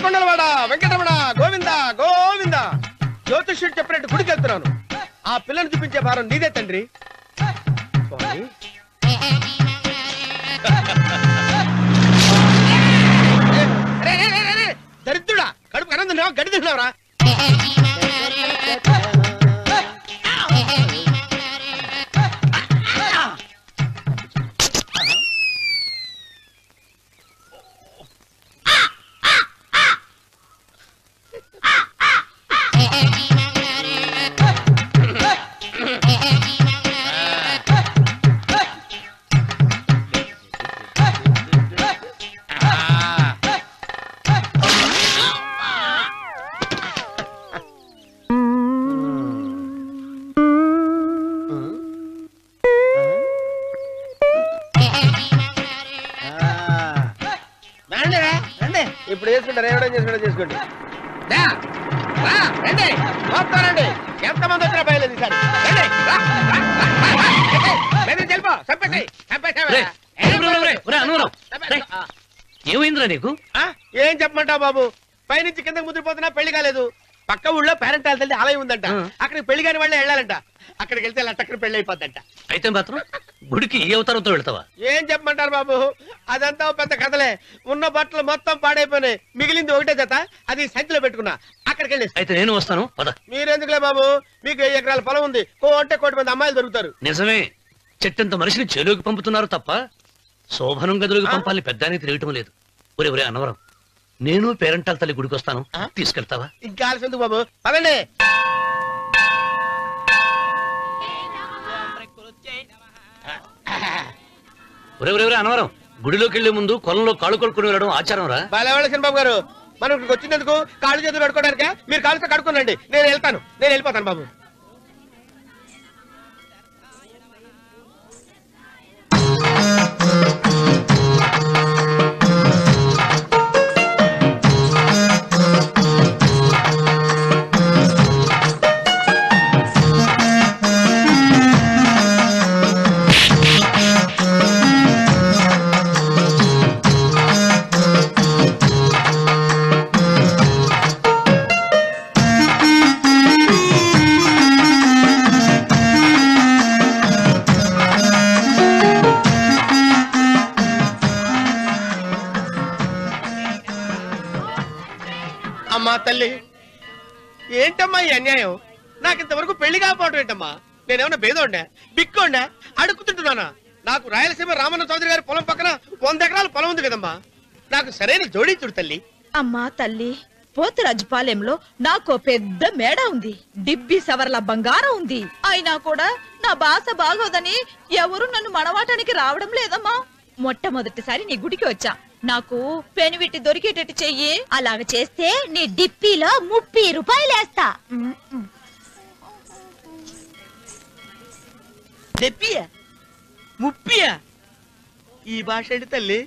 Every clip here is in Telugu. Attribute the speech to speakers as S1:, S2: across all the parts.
S1: ఏడుకొండలవాడ వెంకటరమణ గోవింద గోవింద. జ్యోతిష్యుడు చెప్పినట్టు గుడికి వెళ్తున్నాను. ఆ పిల్లను చూపించే భారం నీదే తండ్రి. స్వామి దరిద్రుడా, కడుపు అన్నం తిన్నావా గడి తిన్నావరా? ఇప్పుడు చేసుకుంటారు, ఏడో చేసుకుంటా చేసుకోండి. రండి, ఎంతమంది వచ్చినా బయలుదేరి
S2: ఏమైందిరా నీకు?
S1: ఏం చెప్పమంటావు బాబు, పైనుంచి కిందకి ముద్రపోతున్నా పెళ్లి కాలేదు. పక్క ఊళ్ళో పేరెంటాల తల్లి ఆలయం ఉందంట, అక్కడికి పెళ్లి కాని వాళ్ళే వెళ్ళాలంట. అక్కడికి వెళ్తే లట్టక్కన పెళ్లి అయిపోద్దంట.
S2: అయితే మాత్రం గుడికి ఏ అవతారంతో వెళ్తావా?
S1: ఏం చెప్పమంటారు బాబు, అదంతా పెద్ద కథలే. ఉన్న బట్టలు మొత్తం పాడైపోయినాయి, మిగిలింది ఒకటే జత, అది సంచిలో పెట్టుకున్నా. అక్కడికి వెళ్ళి
S2: అయితే నేను వస్తాను.
S1: మీరెందుకులే బాబు, మీకు 10 ఎకరాల పొలం ఉంది, కోటి మంది అమ్మాయిలు దొరుకుతారు.
S2: నిజమే, చెట్టంత మనిషిని చెరువుకి పంపుతున్నారు తప్ప శోభనం గదులకు పంపాలని పెద్దానికి తెలియటం లేదు. ఒరే అన్నవరం, నేను పేరెంటాల తల్లి గుడికి వస్తాను, తీసుకెళ్తావా?
S1: ఇంకా ఆలస్యం ఎందుకు బాబు, పదండి.
S2: ఒరే అన్నవరం, గుడిలోకి వెళ్లే ముందు కొలంలో కాళ్ళు కొడుకుని వెళ్ళడం ఆచారం రా.
S1: బాలేవాళ్ళ బాబు గారు, మనం ఇక్కడికి వచ్చినందుకు కాళ్ళు చేతులు కడుక్కోవడానికే. మీరు కాళ్ళతో కడుక్కోనండి, నేను వెళ్ళిపోతాను బాబు. అమ్మా తల్లి, ఏంటమ్మా ఈ అన్యాయం? నాకింతవరకు పెళ్లి కాకపోవడం ఏంటమ్మా? నేనేమన్నా బేదోండా, బిక్కోండా, అడుగుతుంటున్నానా? నాకు రాయలసీమ రామన్న చౌదరి గారి పొలం పక్కన 100 ఎకరాల పొలం ఉంది కదమ్మా. నాకు సరైన జోడీ చూడు తల్లి.
S3: అమ్మా తల్లి, పోతురాజుపాలెంలో నాకు పెద్ద మేడ ఉంది, డిబ్బి సవర్ల బంగారం ఉంది. అయినా కూడా నా భాష బాగోదని ఎవరు నన్ను మనవాటానికి రావడం లేదమ్మా. మొట్టమొదటిసారి నీ గుడికి వచ్చా, నాకు పెనువిట్టి దొరికేటట్టు చెయ్యి. అలాగ చేస్తే నీ డిప్పిలో 30 రూపాయలు వేస్తా.
S1: డిప్పియా 30? ఈ భాష ఏంటి తల్లి?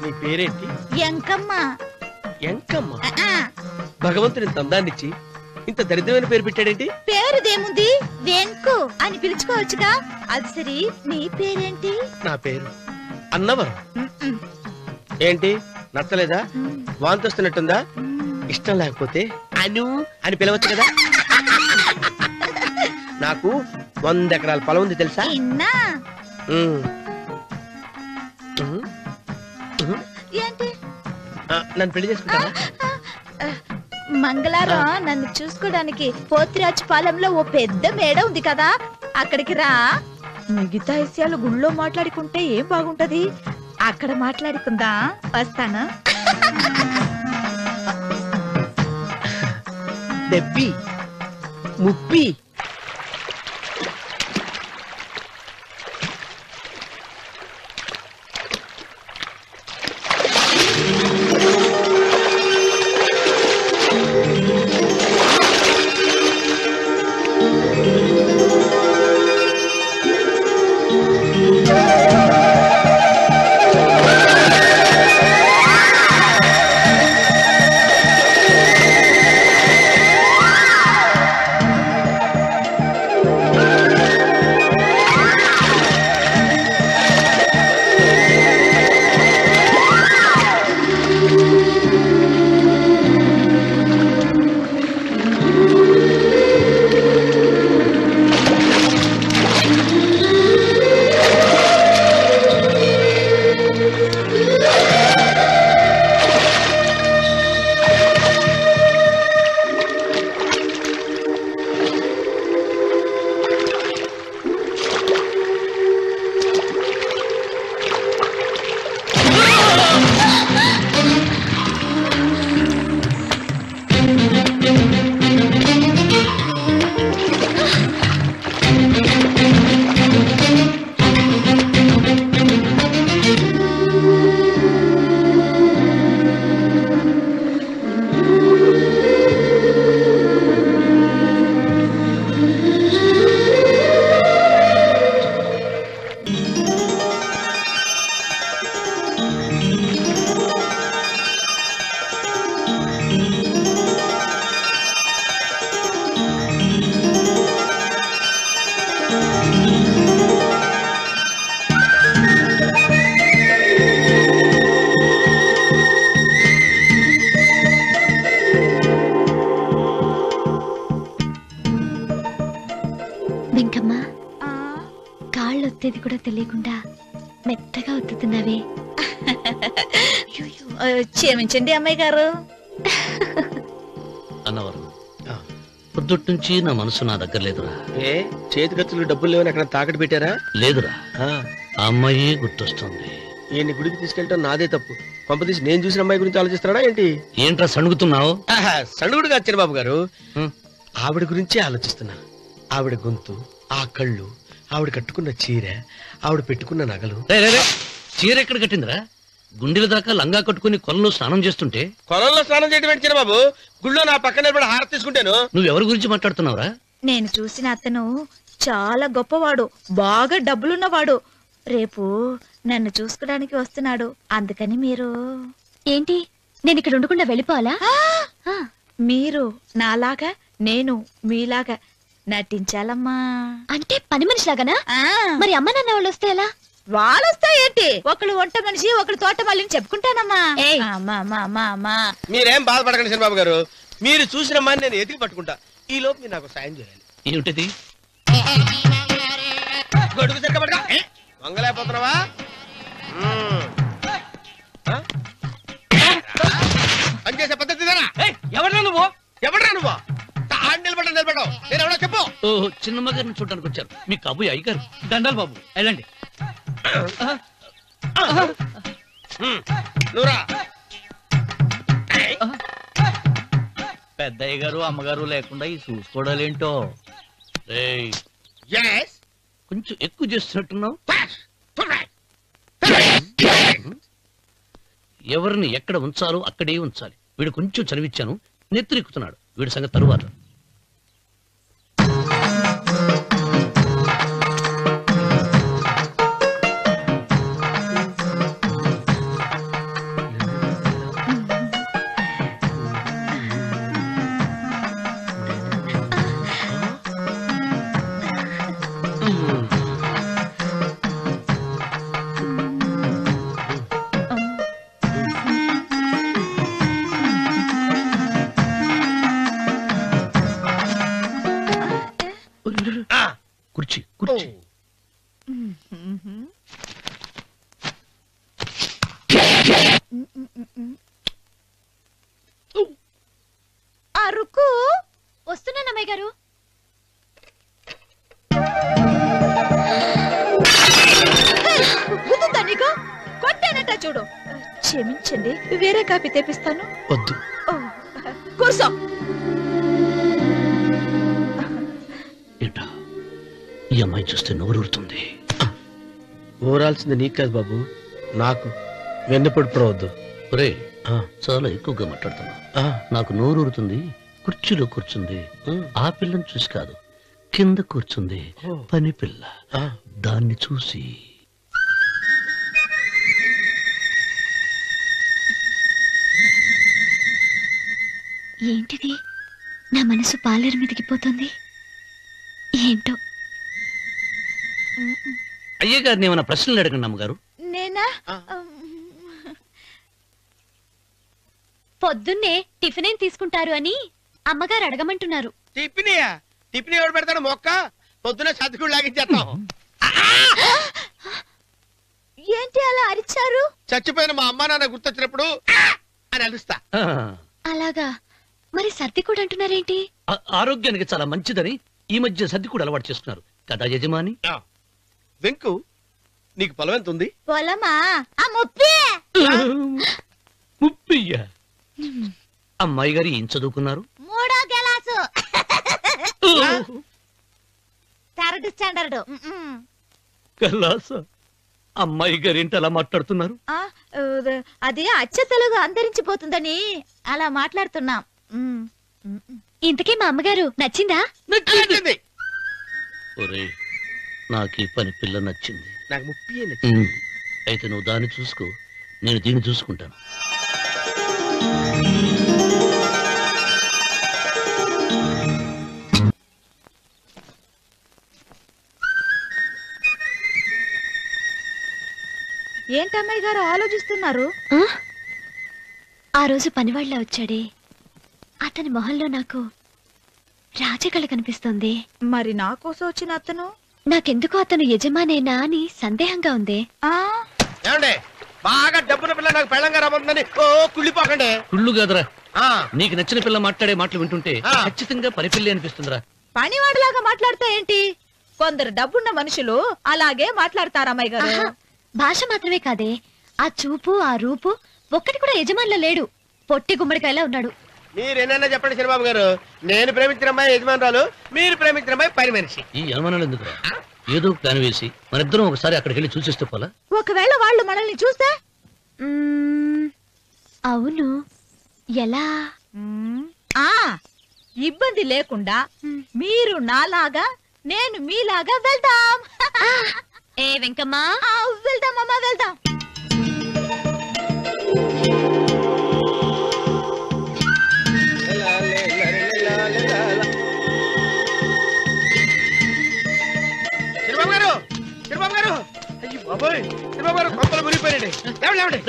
S1: నీ పేరేంటి?
S3: ఎంకమ్మ.
S1: ఎంకమ్మ? భగవంతుని ఇంత అందాన్నిచ్చి ఇంత దరిద్రమైన పేరు పెట్టాడేంటి?
S3: పేరుదేముంది, వెంకు అని పిలుచుకోవచ్చుగా. అది సరి, నీ పేరేంటి?
S1: నా పేరు అన్నవరం. ఏంటి నచ్చలేదా? వాంతి వస్తున్నట్టుందా? ఇష్టం లేకపోతే అను అని పిలవచ్చు కదా. నాకు 100 ఎకరాల పొలం ఉంది తెలుసా?
S3: ఏంటి?
S1: నన్ను పెళ్లి చేసుకుంటావా?
S3: మంగళారం నన్ను చూసుకోవడానికి పోతిరాజుపాలెంలో ఓ పెద్ద మేడ ఉంది కదా, అక్కడికి రా. మిగతా విషయాలు గుళ్ళో మాట్లాడుకుంటే ఏం బాగుంటది, అక్కడ మాట్లాడుకుందా. వస్తానా?
S1: డెబ్బి 30.
S4: చేసేది కూడా తెలియకుండా మెత్తగా ఒత్తుతున్నావే.
S3: క్షమించండి అమ్మాయి గారు.
S2: అన్నవరం పొద్దుటి నుంచి నా మనసు నా దగ్గర లేదురా.
S1: ఏ చేతి ఖర్చులు డబ్బులు లేవని అక్కడ తాకట్టు పెట్టారా?
S2: లేదురా,
S1: ఆ,
S2: ఆ అమ్మాయి గుర్తొస్తుంది.
S1: ఈయన్ని గుడికి తీసుకెళ్ళటం నాదే తప్పు. పంపతీసి నేను చూసిన అమ్మాయి గురించి ఆలోచిస్తున్నాడా ఏంటి?
S2: ఏంట్రా సణుగుతున్నావు?
S1: సణుగుడుగా వచ్చాను బాబు గారు.
S2: హ్మ్.
S1: ఆవిడ గురించే ఆలోచిస్తున్నా. ఆవిడ గొంతు, ఆ కళ్ళు, ఆవిడ కట్టుకున్న చీర, ఆవిడ పెట్టుకున్న నగలు.
S2: చీర ఎక్కడ కట్టిందిరా? గుండెల దాకా లంగా కట్టుకుని కొలంలో స్నానం చేస్తుంటే.
S1: కొలంలో స్నానం చేయడం ఏంటి బాబు? గుళ్ళో నా పక్కన నిలబడి హారతి తీసుకుంటాను.
S2: నువ్వెవరి గురించి మాట్లాడుతున్నావురా?
S3: నేను చూసిన అతను చాలా గొప్పవాడు, బాగా డబ్బులున్నవాడు. రేపు నన్ను చూసుకోడానికి వస్తున్నాడు. అందుకని మీరు
S4: ఏంటి, నేను ఇక్కడ ఉండకుండా వెళ్ళిపోవాలా? ఆ,
S3: మీరు నాలాగా, నేను మీలాగా నటించాలమ్మా.
S4: అంటే పని మనిషిలాగానా? మరి అమ్మ నాన్న వాళ్ళు వస్తే ఎలా?
S3: వాళ్ళొస్తా ఏంటి? ఒకళ్ళు వంట మనిషి, ఒకళ్ళు తోట మళ్ళీ చెప్పుకుంటానమ్మా.
S4: ఏయ్.
S3: అమ్మా అమ్మా అమ్మా అమ్మా.
S1: మీరేం బాధపడకండి చంద్రబాబు గారు. మీరు చూసిన అమ్మాయిని నేను ఎతికి పట్టుకుంటా. ఈ లోపు మీరు నాకు సాయం చేయాలి.
S2: ఏమిటిది?
S1: గొడుగు సరిగ్గా పట్టుకో. వంగలేకపోతున్నావా? పనిచేసే పద్ధతి
S2: ఎవరా నువ్వు?
S1: ఎవడరా నువ్వు? నిలబడ్డావు. నేను ఎవడో చెప్పు.
S2: ఓ చిన్నమ్మ గారిని చూడడానికి వచ్చారు. మీ కాబోయే అయ్యగారు. దండాలు బాబు, వెళ్ళండి.
S1: నువ్వురా.
S5: పెద్దయ్య గారు అమ్మగారు లేకుండా ఈ చూసుకోవడాలేంటో.
S2: రేయ్,
S1: Yes.
S2: కొంచెం ఎక్కువ చేస్తున్నట్టున్నావు. ఎవరిని ఎక్కడ ఉంచాలో అక్కడే ఉంచాలి. వీడు కొంచెం చదివిచ్చాను, నెత్తిరెక్కుతున్నాడు. వీడి సంగతి తరువాత. కుర్చీ కుర్చీ.
S3: అరుకు
S4: వస్తున్నాను అమ్మాయి గారు.
S3: నీకు కొట్టానట చూడు. క్షమించండి, వేరే కాపీ తెప్పిస్తాను.
S2: వద్దు.
S3: ఓ, కూర్చో.
S2: ఏంటా, ఈ అమ్మాయి చూస్తే నోరూరుతుంది.
S1: ఊరాల్సింది నీకు కాదు బాబు, నాకు. వెన్నపడిపోవద్దు.
S2: ఒరే, చాలా ఎక్కువగా మాట్లాడుతున్నా. నాకు నోరూరుతుంది. కుర్చీలో కూర్చుంది. ఆ పిల్లని చూసి కాదు, కింద కూర్చుంది పని పిల్ల. దాన్ని చూసి.
S4: ఏంటిది, నా మనసు పాలేరు మీదకి పోతుంది ఏంటో.
S2: అయ్య గారిని ఏమైనా ప్రశ్నలు అడగండి అమ్మగారు.
S3: నేనా?
S4: పొద్దున్నే టిఫిన్ ఏం తీసుకుంటారు అని అమ్మగారు అడగమంటున్నారు.
S1: టిఫినియా? టిఫిన్ ఎవడు పెడతాడు? మొక్క పొద్దున సతికుడు లాగించేస్తాం.
S3: ఏంటి అలా అరిచారు?
S1: చచ్చిపోయిన మా అమ్మా నాన్న గుర్తొచ్చినప్పుడు అని అలుస్తా.
S4: అలాగా? మరి సర్ది కూడా అంటున్నారేంటి?
S2: ఆరోగ్యానికి చాలా మంచిదని ఈ మధ్య సర్ది కూడా అలవాటు చేస్తున్నారు కదా యజమాని.
S1: వెంకు, నీకు పొలం ఎంత ఉంది?
S3: పొలమా? ఆ ముప్పి.
S2: ముప్పయ్యా? అమ్మాయి గారు ఏం చదువుకున్నారు?
S3: 3వ క్లాసు, 3rd స్టాండర్డ్.
S2: కలాస. అమ్మాయి గారు ఏంటి అలా మాట్లాడుతున్నారు?
S3: అది అచ్చ తెలుగు అంతరించిపోతుందని అలా మాట్లాడుతున్నాం.
S4: ఇంతకీ మా అమ్మగారు నచ్చిందా?
S1: నచ్చింది.
S2: ఒరే, నాకు ఈ పని పిల్ల నచ్చింది.
S1: నాకు ముప్పి.
S2: అయితే నువ్వు దాన్ని చూసుకో, నేను దీన్ని చూసుకుంటాను.
S3: ఏంటమ్మాయి గారు ఆలోచిస్తున్నారు?
S4: ఆ రోజు పనివాళ్ళ వచ్చాడే, అతని మొహంలో నాకు రాజకళ కనిపిస్తోంది.
S3: మరి నా కోసం వచ్చిన అతను
S4: నాకెందుకో అతను యజమానేనా అని సందేహంగా ఉంది.
S1: ఏమండి బాగా డబ్బున పిల్ల నాకు పెళ్ళంగా రాబోతుందని ఓ కుళ్ళిపోకండి.
S2: కుళ్ళు కాదురా,
S1: ఆ,
S2: నీకు నచ్చిన పిల్ల మాట్లాడే మాటలు వింటుంటే
S1: ఆ.
S2: ఖచ్చితంగా పరిపిల్లి అనిపిస్తుందిరా.
S3: పనివాడిలాగా మాట్లాడతా ఏంటి? కొందరు డబ్బున్న మనుషులు అలాగే మాట్లాడతారు అమ్మాయి గారు.
S4: ఆహా, భాష మాత్రమే కాదే, ఆ చూపు ఆ రూపు ఒక్కటి కూడా యజమానిలో లేడు. పొట్టి గుమ్మడికాయలా ఉన్నాడు.
S1: మీరేనన్నా చెప్పండి చంద్రబాబు గారు, నేను ప్రేమించిన అమ్మాయి యజమానురాలు, మీరు ప్రేమించిన అమ్మాయి పని మనిషి.
S2: ఈ అనుమానాలు ఎందుకురా? ఏదో ప్లాన్ వేసి మనిద్దరం ఒకసారి అక్కడికి వెళ్ళి చూసేస్తే పోలా?
S3: ఒకవేళ వాళ్ళు మనల్ని చూస్తే?
S4: అవును, ఎలా?
S3: ఆ ఇబ్బంది లేకుండా మీరు నాలాగా నేను మీలాగా వెళ్దాం.
S4: ఏ వెంకమ్మా,
S3: వెళ్దాం అమ్మా, వెళ్దాం.
S1: చంద్రబాబు గారు, చంద్రబాబు గారు, అయ్యో బాబోయ్, చంద్రబాబు గారు కొంపలు మునిగిపోయారండి. లేవండి.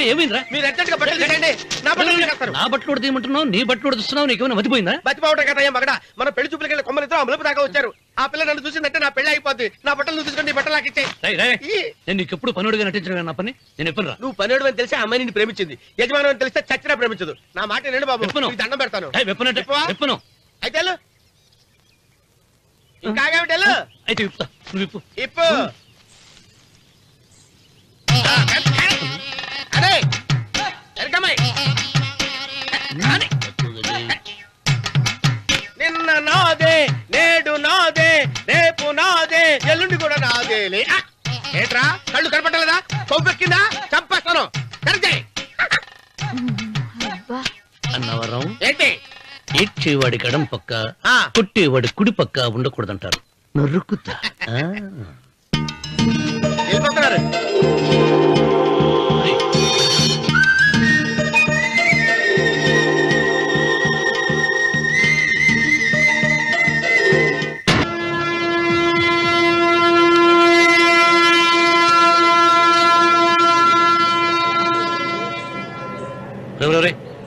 S2: ఏమైందిరా?
S1: మీరు అర్జెంట్ గా బట్టలు తీసేయండి, నా బట్టలు తీసేస్తారు.
S2: నా బట్టలు కూడా తీయమంటున్నావు, నీ బట్టలు కూడా తీస్తున్నావు, నీకేమైనా మతిపోయిందా?
S1: బతిపావటం కదా ఏం మగడ, మన పెళ్లి చూపులకి వెళ్ళి కొమ్మలతో అమలుపు దాకా వచ్చారు. ఆ పిల్ల నన్ను చూసిందంటే నా పెళ్లి అయిపోద్ది. నా బట్టలు తీసుకొని బట్టలు నాకు ఇచ్చేయి.
S2: నేను నీకు ఎప్పుడు పనుడిగా నటించడం నా పని. నేను ఎప్పుడు రా?
S1: నువ్వు పనివాడు అని తెలిసి ఆ అమ్మాయి నిన్ను ప్రేమించింది, యజమాని అని తెలిస్తే చచ్చినా ప్రేమించదు. నా మాట వినండి బాబు,
S2: విప్పను.
S1: నీకు దండం పెడతాను.
S2: వెప్పనంటే వెప్పను.
S1: అయితే వెళ్ళు. ఇంకా ఆగేమిటి వెళ్ళు.
S2: అయితే విప్పుతా, నువ్వు విప్పు.
S1: ఇప్పు. అరే ఎరకమ్మాయి, నిన్న నాదే, నేడు నాదే, రేపు నాదే, ఎల్లుండి కూడా నాదేలే. ఏంట్రా కళ్ళు కనపట్టలేదా? కొవ్వెక్కిందా? చంపేస్తాను. కరెక్టే.
S2: అన్నవరం
S1: ఏంటి?
S2: ఏడ్చేవాడి గడం పక్క,
S1: ఆ.
S2: కొట్టేవాడి కుడి పక్క ఉండకూడదంటారు. నరుక్కుతా.
S1: వెళ్ళిపోతున్నారు.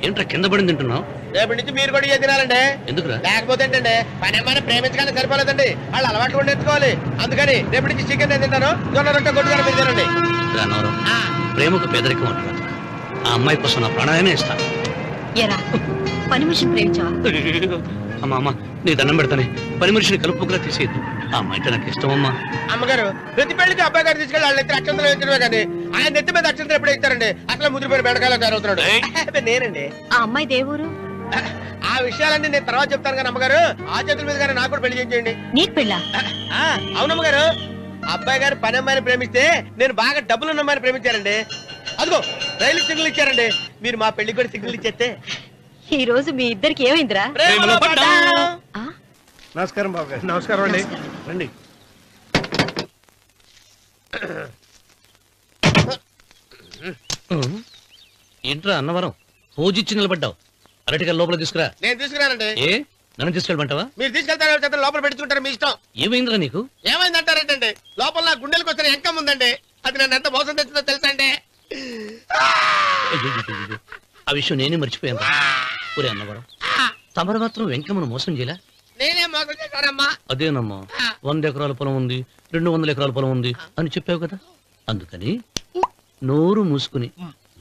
S2: ఏంట్రా కింద పడింది తింటున్నావు?
S1: రేపటి నుంచి మీరు కూడా ఇదే తినాలండి.
S2: ఎందుకురా?
S1: లేకపోతే ఏంటండి, పని ఏమైనా ప్రేమించగానే సరిపోలేదండి, వాళ్ళు అలవాటు కూడా నేర్చుకోవాలి. అందుకని రేపటి నుంచి చికెన్ నేను తింటాను, జొన్న రొట్టె కొట్టుకొని మీరు తినండి.
S2: అన్నవరం, ప్రేమకు పేదరికం అంటున్నారు. ఆ అమ్మాయి కోసం నా ప్రాణాలనే ఇస్తాను.
S3: ఎరా పని మనిషిని ప్రేమించావా?
S2: అమ్మా అమ్మ, నీ దండం పెడతానే, పని మనిషిని కలుపుకులా తీసేయద్దు. ఆ అమ్మాయి అంటే నాకు ఇష్టం అమ్మా.
S1: అమ్మగారు, ప్రతి పెళ్లికి అబ్బాయి గారు తీసుకెళ్ళి వాళ్ళ ఎత్తి అక్షంతలు వేయించడమే కానీ ఆయన నెత్తి మీద అక్షంతలు ఎప్పుడే ఇస్తారండి. అట్లా ముదిరిపోయిన బెడకాయలు తయారవుతున్నాడు. నేనండి.
S3: ఆ అమ్మాయి దేవురు.
S1: ఆ విషయాలన్నీ నేను తర్వాత చెప్తాను కానీ అమ్మగారు, ఆ చేతుల మీద కానీ నాకు కూడా పెళ్లి చేయండి.
S3: నీకు పెళ్ళా?
S1: అవునమ్మగారు, అబ్బాయి గారు పని అమ్మాయిని ప్రేమిస్తే నేను బాగా డబ్బులున్న అమ్మాయిని ప్రేమించారండి. అదిగో రైలు సిగ్నల్ ఇచ్చారండి. మీరు మా పెళ్లికి కూడా సిగ్నల్ ఇచ్చేస్తే.
S3: ఈ రోజు మీ ఇద్దరికి ఏమైందిరా?
S1: ప్రేమలో పడ్డాం.
S6: నమస్కారం బాబు గారు. నమస్కారం అండి. రండి.
S2: ఏంట్రా అన్నవరం, పోజిచ్చి నిలబడ్డావు? అరటిగా లోపల తీసుకురా.
S1: నేను తీసుకున్నానండి.
S2: ఏ నన్ను తీసుకెళ్ళమంటావా?
S1: మీరు తీసుకెళ్తారు, లోపల పెట్టుకుంటారు, మీ ఇష్టం.
S2: ఏమైందిరా నీకు?
S1: ఏమైందంటారేంటండి, లోపల నా గుండెలకు వచ్చిన ఎంకం ఉందండి. అది నన్ను ఎంత మోసం తెచ్చిందో తెలుసా అండి.
S2: అయ్యో, ఆ విషయం నేనే మర్చిపోయాను. ఒరే అన్నవరం, తమరు మాత్రం వెంకమ్మను మోసం చేయలే?
S1: నేనే మోసం చేశానమ్మా.
S2: అదేనమ్మా, 100 ఎకరాల పొలం ఉంది, 200 ఎకరాల పొలం ఉంది అని చెప్పావు కదా. అందుకని నోరు మూసుకుని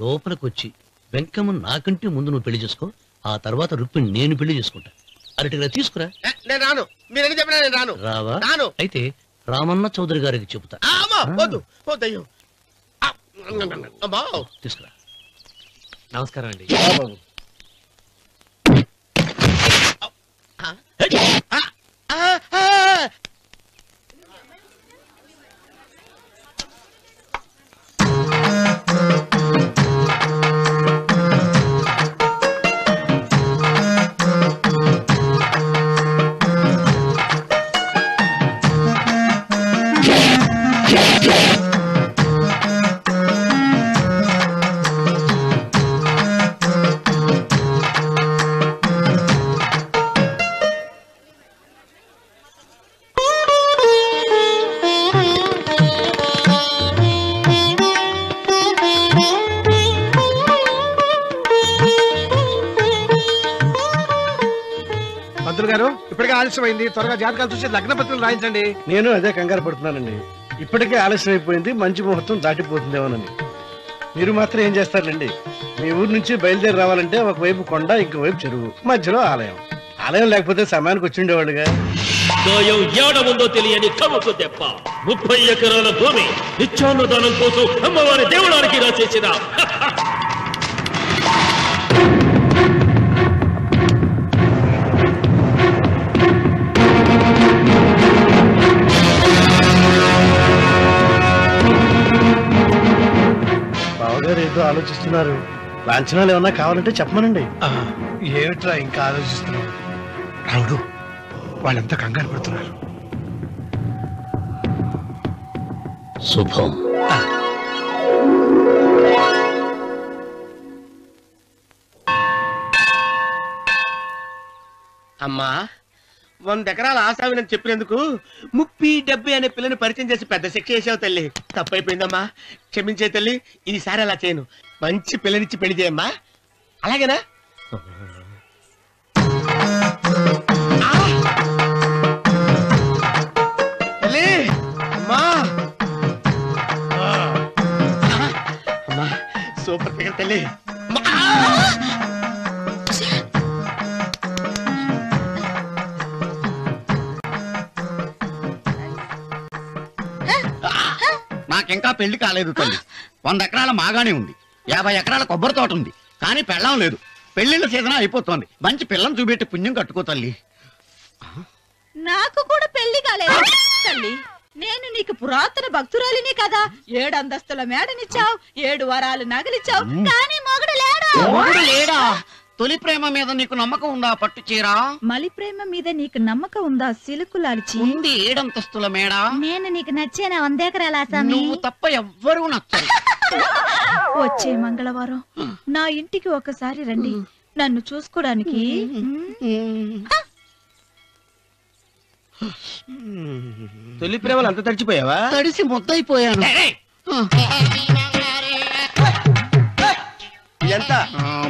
S2: లోపలికి వచ్చి వెంకమ్మను నాకంటే ముందు నువ్వు పెళ్లి చేసుకో. ఆ తర్వాత రుక్మిణి నేను పెళ్లి చేసుకుంటా. అరటిగా తీసుకురా.
S1: నేను రాను, మీరని చెప్పినా నేను రాను.
S2: రావా?
S1: రాను.
S2: అయితే రామన్న చౌదరి గారికి చెబుతా.
S1: వద్దు వద్దయ్యో. అమ్మా
S2: తీసుకురా.
S5: నమస్కారం అండి.
S6: బాబు గారు ఇప్పటికే ఆలస్యమైంది, త్వరగా జాతకాలు చూసి లగ్న పత్రికలు రాయించండి. నేను అదే కంగారు పడుతున్నానండి. ఇప్పటికే ఆలస్యం అయిపోయింది, మంచి ముహూర్తం దాటిపోతుందేమోనని. మీరు మాత్రం ఏం చేస్తారండి? మీ ఊరు నుంచి బయలుదేరి రావాలంటే ఒకవైపు కొండ, ఇంకోవైపు చెరువు, మధ్యలో ఆలయం. ఆలయం లేకపోతే సమయానికి వచ్చి ఉండేవాళ్ళుగా.
S7: ఏడముందో తెలియని కవుకు దెబ్బ 30 ఎకరాల భూమి నిత్యాన్నదానం కోసం అమ్మవారి దేవుడానికి రాసేసిన
S6: బావగారు ఏదో ఆలోచిస్తున్నారు. లాంఛనాలు ఏమన్నా కావాలంటే చెప్పమనండి.
S8: ఏమిట్రా ఇంకా ఆలోచిస్తున్నావు? రావుడు, వాళ్ళంతా కంగారు పడుతున్నారు.
S2: శుభం.
S1: అమ్మా 100 ఎకరాల ఆశావినని చెప్పినందుకు 30-70 అనే పిల్లని పరిచయం చేసి పెద్ద శిక్ష చేసావు తల్లి. తప్పైపోయిందమ్మా, క్షమించే తల్లి. ఈసారి అలా చేయను. మంచి పిల్లనిచ్చి పెళ్లి చేయమ్మా. అలాగేనా? తల్లి, అమ్మా, అమ్మా, సూపర్ ఫిగర్ తల్లి.
S9: నాకింకా పెళ్లి కాలేదు తల్లి. 100 ఎకరాల మాగానే ఉంది, 50 ఎకరాల కొబ్బరి తోట ఉంది, కానీ పెళ్ళం లేదు. పెళ్లిళ్ళ సీజన్ అయిపోతుంది. మంచి పిల్లని చూపెట్టి పుణ్యం కట్టుకో తల్లి.
S3: నాకు కూడా పెళ్లి కాలేదు తల్లి. నేను నీకు పురాతన భక్తురాలిని కదా. 7 అంతస్తుల మేడనిచ్చావు, 7 వరాలు నగలిచ్చావు, కానీ మొగుడు లేడా?
S9: తొలి ప్రేమ మీద నీకు నమ్మకం ఉందా? పట్టు చీరా.
S3: మలి ప్రేమ మీద నీకు నమ్మకం ఉందా? సిలుకులాల్చి
S9: ఉంది 7 అంతస్తుల మేడ.
S4: నేను నీకు నచ్చేనా 100 ఎకరాల ఆసామి?
S9: నువ్వు తప్ప ఎవ్వరూ నచ్చరు.
S3: వచ్చే మంగళవారం నా ఇంటికి ఒకసారి రండి, నన్ను చూసుకోడానికి.
S1: తొలి ప్రేమలు అంత తడిచిపోయావా?
S9: తడిసి ముద్దయిపోయాను.
S1: ఎంత?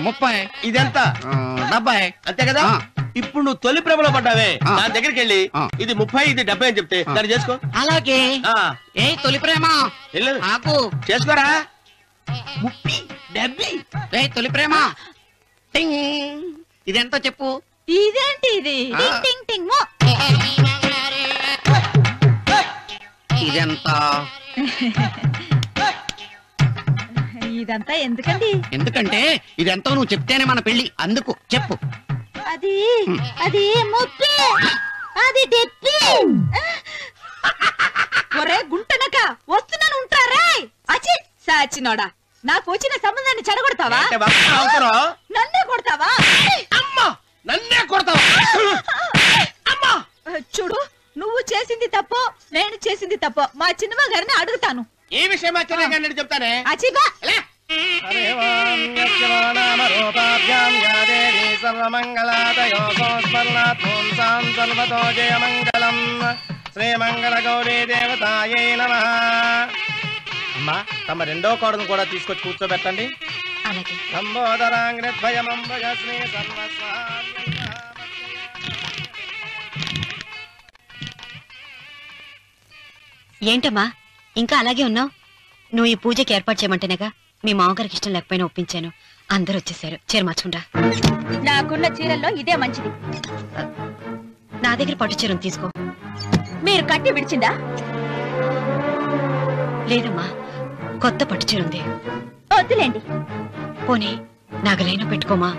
S9: 30.
S1: ఇదెంత?
S9: 70.
S1: అంతే కదా. ఇప్పుడు నువ్వు తొలి ప్రేమలో పడ్డావే, దాని దగ్గరికి వెళ్ళి ఇది 30 ఇది 70 అని చెప్తే దాన్ని చేసుకో.
S9: అలాగే. ఏ తొలి ప్రేమ నాకు
S1: చేసుకోరా. 30 70.
S9: ఏ తొలి ప్రేమ ఇదెంత చెప్పు.
S3: ఇదేంటి ఇది? టింగ్ టింగ్ మో.
S9: ఇదెంత?
S3: ఇదంతా ఎందుకండి?
S9: ఎందుకంటే ఇదెంతో నువ్వు చెప్తేనే మన పెళ్లి. అందుకు చెప్పు.
S3: అది అది 30, అది 70. ఒరే గుంటనక, వస్తున్నాను ఉంటారా? అచి సాచినోడా, నాకు వచ్చిన సంబంధాన్ని చెడగొడతావా? నన్నే కొడతావా?
S1: అమ్మా, నన్నే కొడతావా? అమ్మా,
S3: చూడు, నువ్వు చేసింది తప్పో నేను చేసింది తప్పో మా చిన్నమ్మ గారిని అడుగుతాను.
S1: ఈ విషయం మా చిన్న గారిని చెప్తానే.
S3: అచిబా
S1: శ్రీమంగళ గౌరీ దేవతాయై నమః. అమ్మా, తమ రెండో కోడను కూడా తీసుకొచ్చి కూర్చోబెట్టండి.
S10: ఏంటమ్మా ఇంకా అలాగే ఉన్నావు? నువ్వు ఈ పూజకి ఏర్పాటు చేయమంటేనేగా మీ మామగారికి ఇష్టం లేకపోయినా ఒప్పించాను. అందరూ వచ్చేసారు. చీర మార్చుకుంటా.
S4: నాకున్న చీరల్లో ఇదే మంచిది.
S10: నా దగ్గర పట్టు చీరను తీసుకో.
S4: మీరు కట్టి విడిచిందా?
S10: లేదమ్మా, కొత్త పట్టు చీర ఉంది.
S4: వద్దులేండి.
S10: పోనీ నగలైనా పెట్టుకోమా.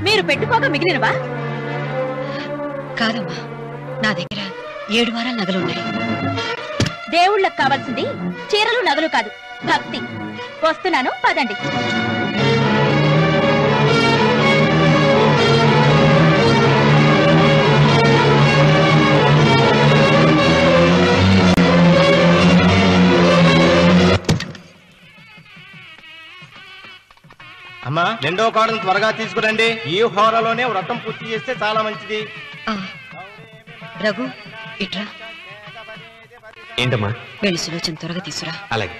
S4: మీరు పెట్టుకోక మిగిలినవా?
S10: కాదమ్మా, నా దగ్గర 7 వారాల నగలున్నాయి.
S4: దేవుళ్ళకు కావాల్సింది చీరలు నగలు కాదు, భక్తి. వస్తున్నాను, పదండి.
S1: అమ్మా, రెండో కోడను త్వరగా తీసుకురండి. ఈ హోరలోనే వ్రతం పూర్తి చేస్తే చాలా మంచిది.
S10: రఘు, ఇట్రా.
S5: ఏంటమ్మా?
S10: వెళ్ళి సులోచన త్వరగా తీసురా.
S5: అలాగే.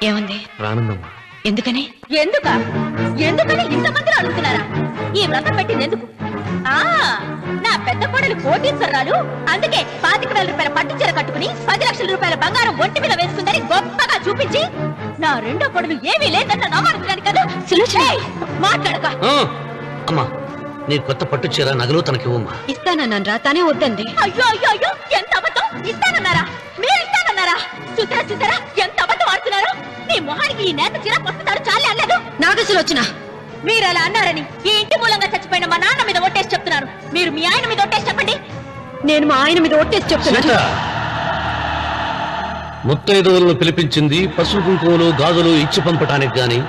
S10: ఏముంది?
S5: రానుందమ్మా.
S10: ఎందుకని?
S3: ఎందుకని ఇంతమందిని అడుగుతున్నారా? ఈ వ్రతం పెట్టింది ఎందుకు? నా పెద్ద కోడలు కోటీశ్వరరాలు, అందుకే 25,000 రూపాయల పట్టు చీర కట్టుకుని 10 లక్షల రూపాయల బంగారం ఒంటి మీద వేసుకుందని గొప్పగా చూపించి నా రెండో కోడలు ఏమీ లేదన్న నమ్మకానికి కదా మాట్లాడక.
S2: అమ్మా, నీ కొత్త పట్టు చీర నగలు తనకి ఇవ్వమ్మా.
S10: ఇస్తానన్నారా? తానే వద్దండి.
S3: అయ్యో అయ్యో అయ్యో, ఎంత అబద్ధం! ఇస్తానన్నారా? మీరు ఇస్తానన్నారా? చూసారా చూసారా ఎంత అబద్ధం ఆడుతున్నారు? నీ మొహానికి ఈ నేత చీర వస్తున్నాడు చాలే అనలేదు.
S10: నాగసులోచన,
S3: మీరు అలా అన్నారని ఈ ఇంటి మూలంగా చచ్చిపోయిన మా నాన్న మీద ఒట్టేసి చెప్తున్నారు. మీరు మీ ఆయన మీద ఒట్టేసి చెప్పండి.
S10: నేను మా ఆయన మీద ఒట్టేసి చెప్తున్నా.
S2: ముత్తైదువులను పిలిపించింది పసుపు కుంకుమలు గాజులు ఇచ్చి పంపటానికి గాని,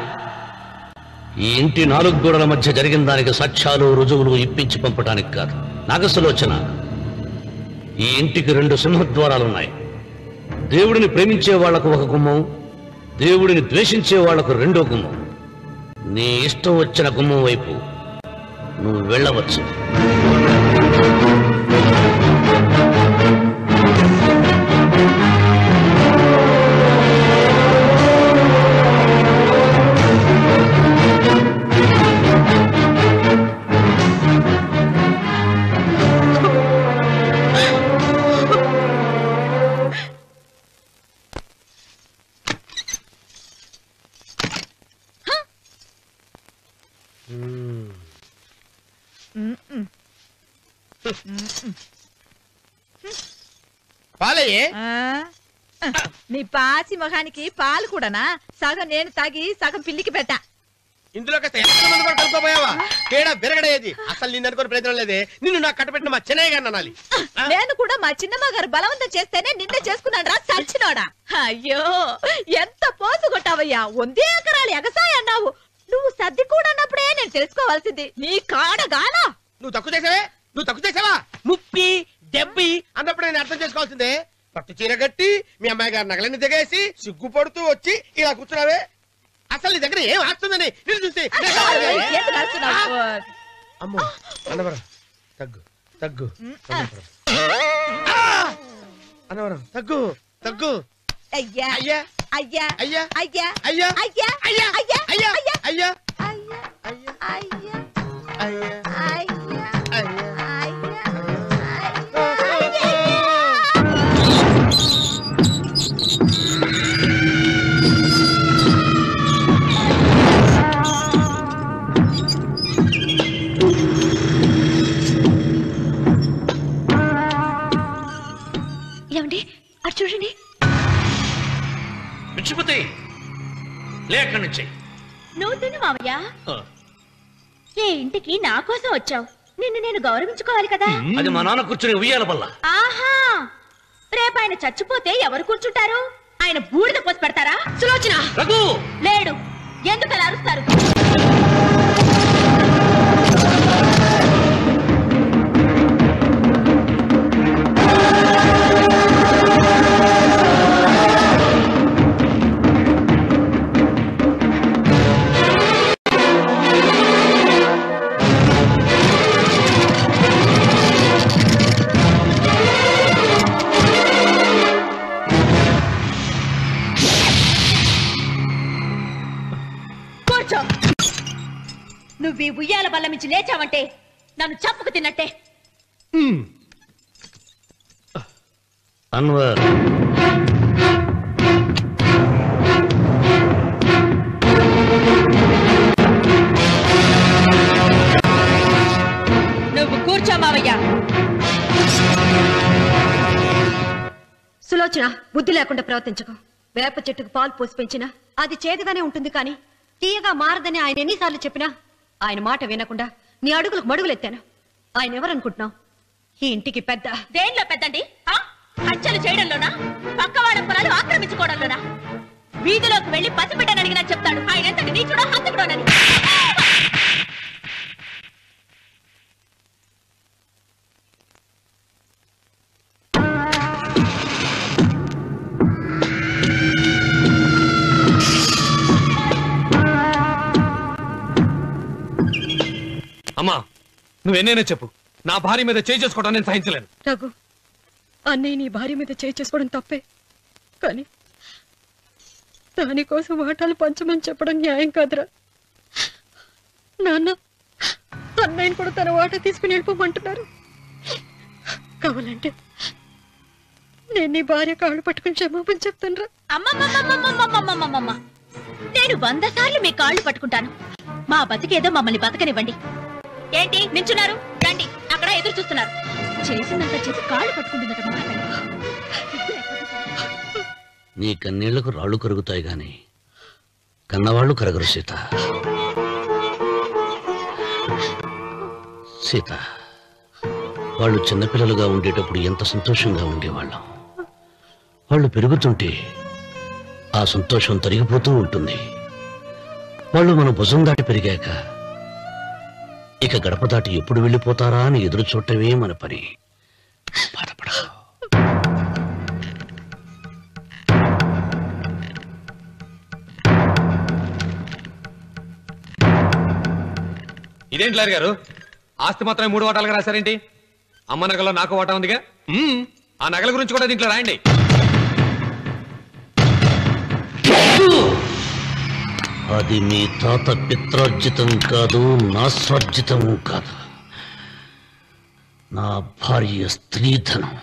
S2: ఈ ఇంటి 4 గోడల మధ్య జరిగిన దానికి సాక్ష్యాలు రుజువులు ఇప్పించి పంపటానికి కాదు. నాగసులోచన, ఈ ఇంటికి 2 సింహద్వారాలున్నాయి. దేవుడిని ప్రేమించే వాళ్లకు ఒక గుమ్మం, దేవుడిని ద్వేషించే వాళ్లకు 2వ గుమ్మం. నీ ఇష్టం వచ్చిన గుమ్మం వైపు నువ్వు వెళ్ళవచ్చు.
S1: పాలయ్యే.
S3: నీ పాసి మొహానికి పాలు కూడానా? సగం నేను తాగి సగం పిల్లికి పెట్టా.
S1: ఇందులో కలుపుకోపోయావా? తేడా విరగడేది. అసలు నిన్ను అనుకుని ప్రయత్నం లేదే. నిన్ను నాకు కట్టబెట్టిన మా చెన్నయ్య గారిని అనాలి.
S3: నేను కూడా మా చిన్నమ్మ గారు బలవంతం చేస్తేనే నిన్నే చేసుకున్నాడు రా చచ్చినోడా. అయ్యో, ఎంత పోసు కొట్టావయ్యా! 100 ఎకరాలు ఎగసాయి అన్నావు. నువ్వు సర్ది కూడా అన్నప్పుడే నేను తెలుసుకోవాల్సింది. నీ కాడగానా?
S1: నువ్వు తక్కువ చేసావా? ముప్పి దెబ్బి అన్నప్పుడు నేను అర్థం చేసుకోవాల్సిందే. పట్టు చీర కట్టి మీ అమ్మాయి గారు నగలని దిగేసి సిగ్గుపడుతూ వచ్చి ఇలా కూర్చున్నావే. అసలు నీ దగ్గర ఏం ఆస్తుందని నేను చూసి అమ్మో అన్నవరం తగ్గు తగ్గు అన్నవరం తగ్గు తగ్గు.
S3: అయ్యా
S1: అయ్యా
S3: అయ్యా
S1: అయ్యా
S3: అయ్యా
S1: అయ్యా
S3: అయ్యా
S1: అయ్యా
S3: అయ్యా
S1: అయ్యా
S3: అయ్యా
S1: అయ్యా
S3: అయ్యా
S1: అయ్యా
S10: ఏమండి అటు చూడండి.
S2: పిచ్చిపోతే లేక నుంచి
S3: నువ్వు తిను మావయ్య. ఏ ఇంటికి నా కోసం వచ్చావు? నిన్ను నేను గౌరవించుకోవాలి కదా.
S2: అది మా నాన్న కూర్చుని ఉయ్యాల వల్ల.
S3: ఆహా, రేపు ఆయన చచ్చిపోతే ఎవరు కూర్చుంటారు? ఆయన బూడిద పోసి పెడతారా? సులోచన
S2: రఘు
S3: లేడు. ఎందుకు అలా అరుస్తారు? నువ్వు ఈ ఉయ్యాల బల్ల మించి లేచావంటే నన్ను చప్పుకు తిన్నట్టే.
S2: అన్వర్,
S3: నువ్వు కూర్చో మావయ్య.
S10: సులోచన, బుద్ధి లేకుండా ప్రవర్తించకు. వేప చెట్టుకు పాలు పోసి పెంచినా అది చేదుగానే ఉంటుంది, కానీ తీయగా మారదని ఆయన ఎన్నిసార్లు చెప్పినా ఆయన మాట వినకుండా నీ అడుగులకు మడుగులెత్తాను. ఆయన ఎవరనుకుంటున్నావు? ఈ ఇంటికి పెద్ద.
S3: దేనిలో పెద్దండి? హత్యలు చేయడంలోనా? పక్కవాడ పొలాలు ఆక్రమించుకోవడంలోనా? వీధిలోకి వెళ్లి పసిబిడ్డని అడిగినా చెప్తాడు ఆయన ఎంతటి నీచుడో హంతకుడోనని.
S5: అమ్మా, నువ్వెన్నైనా చెప్పు, నా భార్య మీద చేయి చేసుకోవడం నేను సహించలేను.
S10: రఘు, అన్నయ్య నీ భార్య మీద చేయి చేసుకోవడం తప్పే, కానీ దానికోసం వాటాలు పంచమని చెప్పడం న్యాయం కాదురా. నాన్న అన్నయ్యని కూడా తన వాటా తీసుకుని వెళ్ళిపోమంటున్నారు. కావాలంటే నేను నీ భార్య కాళ్ళు పట్టుకుని క్షమాపణ చెప్తాను.
S4: అమ్మమ్మమ్మమ్మమ్మమ్మమ్మమ్మమ్మ, నేను 100 సార్లు మీ కాళ్ళు పట్టుకుంటాను. మా బతికేదో మమ్మల్ని బతకనివ్వండి. ఏంటి నించున్నారు? రండి, అక్కడ ఎదురు చూస్తున్నారు. చేసిందంతా చేసి కాళ్ళు పట్టుకుంటుందట మా అతను.
S2: నీ కన్నీళ్లకు రాళ్ళు కరుగుతాయి గాని కన్నవాళ్ళు కరగరు సీత. సీత, వాళ్ళు చిన్నపిల్లలుగా ఉండేటప్పుడు ఎంత సంతోషంగా ఉండేవాళ్ళం. వాళ్ళు పెరుగుతుంటే ఆ సంతోషం తరిగిపోతూ ఉంటుంది. వాళ్ళు మన భుజం దాటి పెరిగాక ఇక గడప దాటి ఎప్పుడు వెళ్ళిపోతారా అని ఎదురు చూడటమే మన పని. బాధపడకు.
S5: ఇదేంటి లారీ గారు, ఆస్తి మాత్రమే 3 వాటాలుగా రాశారేంటి? అమ్మ నగలో నాకు వాటా ఉందిగా. ఆ నగల గురించి కూడా దీంట్లో రాయండి.
S2: అది మీ తాత పిత్రార్జితం కాదు, నా స్వార్జితం కాదు. నా భార్య స్త్రీధనం.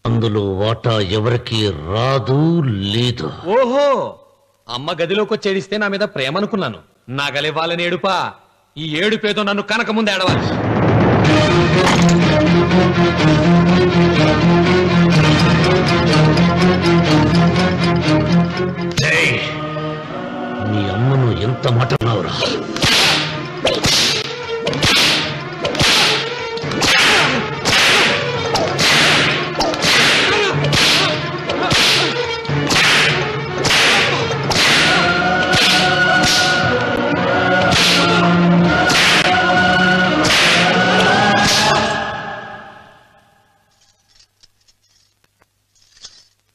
S2: అందులో వాటా ఎవరికి రాదు లేదు.
S5: ఓహో, అమ్మ గదిలోకి వచ్చేడిస్తే నా మీద ప్రేమ అనుకున్నాను. నగలివ్వాలని ఏడుపా. ఈ ఏడుపేదో నన్ను కనక ముందు ఏడవాలి.
S2: మీ అమ్మను ఎంత మాట అన్నావురా?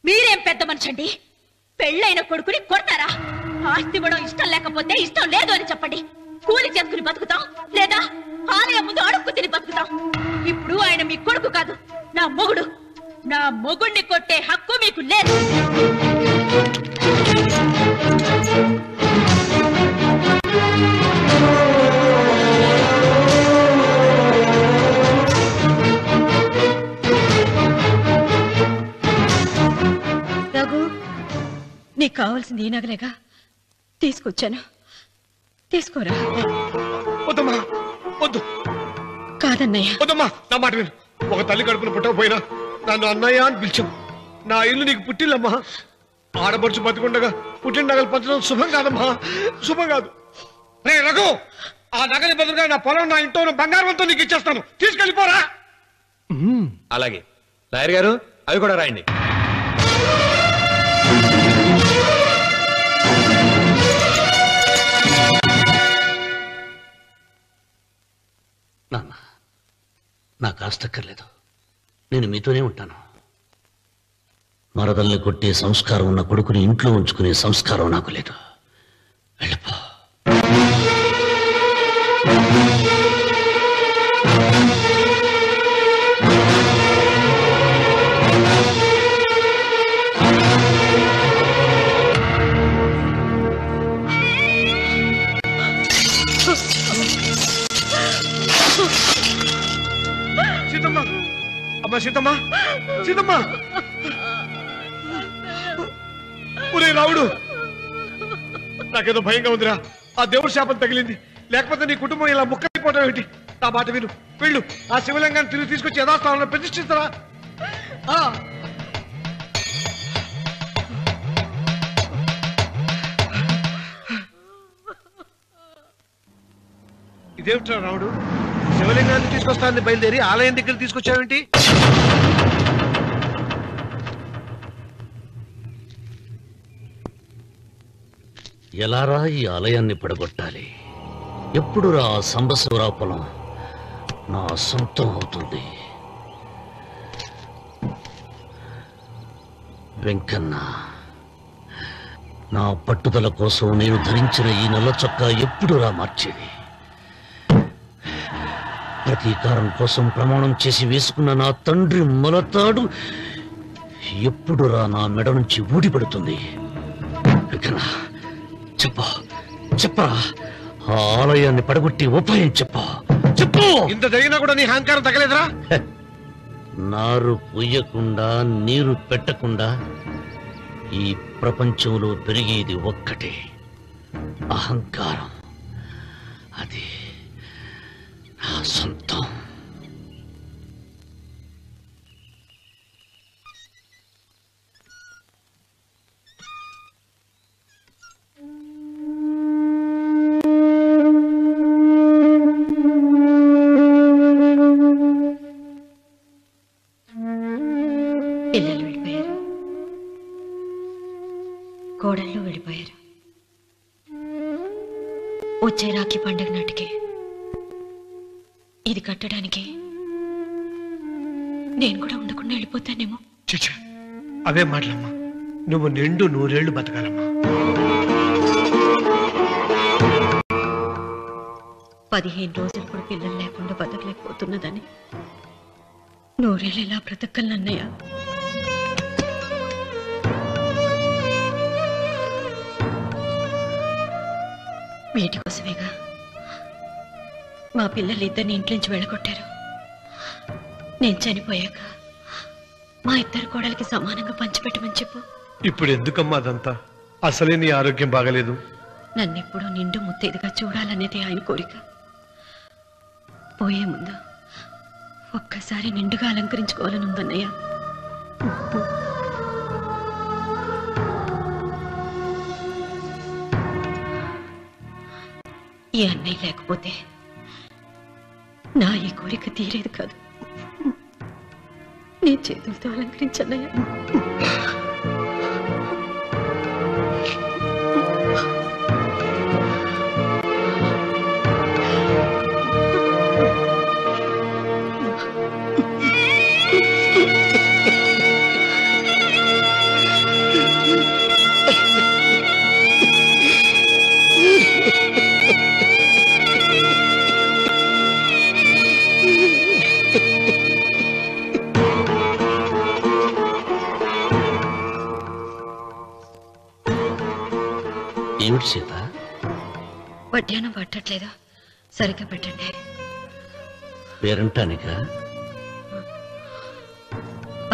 S4: మీరేం పెద్ద మనిషండి, పెళ్ళైన కొడుకుని కొడతారా? ఆస్తి ఇవ్వడం ఇష్టం లేకపోతే ఇష్టం లేదు అని చెప్పండి. కూలి చేసుకుని బతుకుతాం, లేదా ఆలయం ముందు అడుక్కు తిని బతుకుతాం. ఇప్పుడు ఆయన మీ కొడుకు కాదు, నా మొగుడు. నా మొగుడిని కొట్టే హక్కు మీకు లేదు.
S10: రఘు, నీకు కావాల్సింది ఈ నగలేగా, తీసుకొచ్చాను. తీసుకోరా.
S1: వద్దమ్మా, వద్దు.
S10: కాదన్నయ్య.
S1: వద్దమ్మా, నా మాట విను. ఒక తల్లి కడుపున పుట్టకపోయినా నన్ను అన్నయ్య అని పిలిచావు. నా ఇల్లు నీకు పుట్టిల్లమ్మా. ఆడపడుచు బతికుండగా పుట్టిన నగలు పంచడం శుభం కాదమ్మా, శుభం కాదు. రే రఘు, ఆ నగలి బదులుగా నా పొలం, నా ఇంట్లో బంగారంతో నీకు ఇచ్చేస్తాను. తీసుకెళ్ళిపోరా.
S5: అలాగే లాయర్ గారు, అవి కూడా రాయండి.
S2: నాన్న, నాకు ఆస్తక్కర్లేదు. నేను మీతోనే ఉంటాను. మరదల్ని కొట్టే సంస్కారం ఉన్న కొడుకుని ఇంట్లో ఉంచుకునే సంస్కారం నాకు లేదు. వెళ్ళిపో.
S1: సీతమ్మ, అమ్మా సీతమ్మ, సీతమ్మ. ఒరే రావుడు, నాకేదో భయంగా ఉందిరా. ఆ దేవుడి శాపం తగిలింది. లేకపోతే నీ కుటుంబం ఇలా ముక్కైపోవడం ఏమిటి? నా మాట విను, వెళ్ళు. ఆ శివలింగాన్ని తిరిగి తీసుకొచ్చి యథాస్థానంలో ప్రతిష్ఠిస్తారా? ఇదేమిట్రా రావుడు, శివలింగాన్ని తీసుకొస్తానని బయలుదేరి ఆలయం దగ్గర తీసుకొచ్చావేంటి?
S2: ఎలారా ఈ ఆలయాన్ని పడగొట్టాలి? ఎప్పుడు రా సంబశివరావు పొలం నా సొంతం అవుతుంది? వెంకన్న, నా పట్టుదల కోసం నేను ధరించిన ఈ నల్ల చొక్కా ఎప్పుడు రా మార్చేది? ప్రతీకారం కోసం ప్రమాణం చేసి వేసుకున్న నా తండ్రి మొలతాడు ఎప్పుడు రా నా మెడ నుంచి ఊడిపడుతుంది? వికనా చెప్పు చెప్పరా ఆ ఆలయాన్ని పడగొట్టి ఉపాయం చెప్పు చెప్పు.
S6: ఇంత జరిగినా కూడా నీ అహంకారం తగ్గలేదురా?
S2: నారు పొయ్యకుండా నీరు పెట్టకుండా ఈ ప్రపంచంలో పెరిగేది ఒక్కటే, అహంకారం. అది నా సొంతం.
S10: పిల్లలు వెళ్ళిపోయారు, కోడళ్ళు వెళ్ళిపోయారు. వచ్చే రాఖీ పండుగ నాటికి ఇది కట్టడానికి నేను కూడా ఉండకుండా వెళ్ళిపోతానేమో.
S8: చిచ్చా అవే మాటలమ్మా. నువ్వు నిండు 100 ఏళ్ళు బతకాలమ్మా.
S10: 15 రోజులు కూడా పిల్లలు లేకుండా బతకలేకపోతున్నదని 100 ఏళ్ళు ఎలా బ్రతకగలనన్నయ్య? వీటి కోసమేగా మా పిల్లలిద్దరిని ఇంట్లోంచి వెళ్ళగొట్టారు. నేను చనిపోయాక మా ఇద్దరు కోడలికి సమానంగా పంచిపెట్టమని చెప్పు.
S8: ఇప్పుడు ఎందుకమ్మా అదంతా? అసలే నీ ఆరోగ్యం బాగలేదు.
S10: నన్నెప్పుడు నిండు ముత్తైదుగా చూడాలనేది ఆయన కోరిక. పోయే ముందు ఒక్కసారి నిండుగా అలంకరించుకోవాలని ఉందన్నయ్య. ఈ అన్నయ్య లేకపోతే నా ఈ కోరిక తీరేది కాదు. నీ చేతులతో అలంకరించన్నయ్య.
S2: ఏమిటి సీత?
S10: వడ్డానం పట్టట్లేదా? సరిగ్గా పెట్టండి.
S2: పేరంటానిక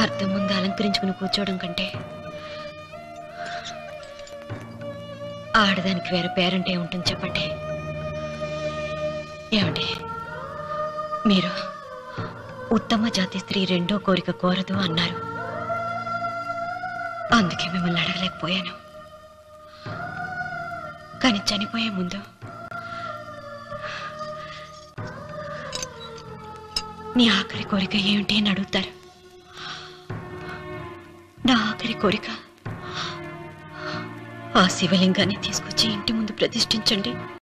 S10: అర్థం ముందు అలంకరించుకుని కూర్చోవడం కంటే ఆడదానికి వేరే పేరంటే ఉంటుంది చెప్పండి. ఏమండి, మీరు ఉత్తమ జాతి స్త్రీ రెండో కోరిక కోరదు అన్నారు. అందుకే మిమ్మల్ని అడగలేకపోయాను. కానీ చనిపోయే ముందు నీ ఆఖరి కోరిక ఏమిటి అని అడుగుతారు. నా ఆఖరి కోరిక ఆ శివలింగాన్ని తీసుకొచ్చి ఇంటి ముందు ప్రతిష్ఠించండి.